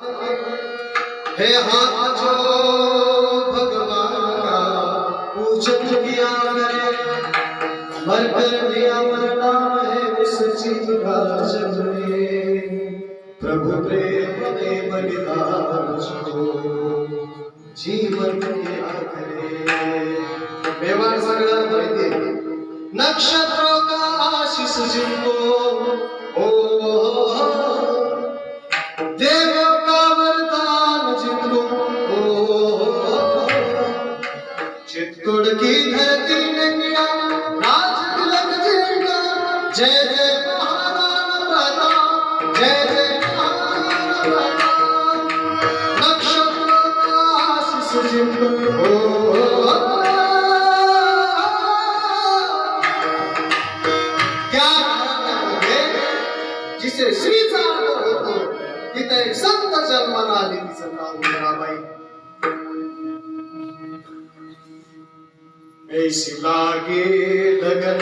हे हाथ जो भगवान का पूजन किया करे, मर कर भी अमरना है उस चीज का जग में। प्रभु प्रेम में बलिदान जो जीवन किया करे। व्यवहार सगळं माहिती आहे। नक्षत्रों का आशीष जिनको ओ देवों का वरदान जिनको ओ चित्तौड़ की धरती ने किया राज तिलक जिनका। जय जय महाराणा प्रताप, जय जय महाराणा प्रताप। नक्षत्रों का आशीष जिनको जिसे श्रीचा आदर होतो तिथे एक संत जन्माला आली तिचं नाव मीराबाई। ऐसी लागे लगन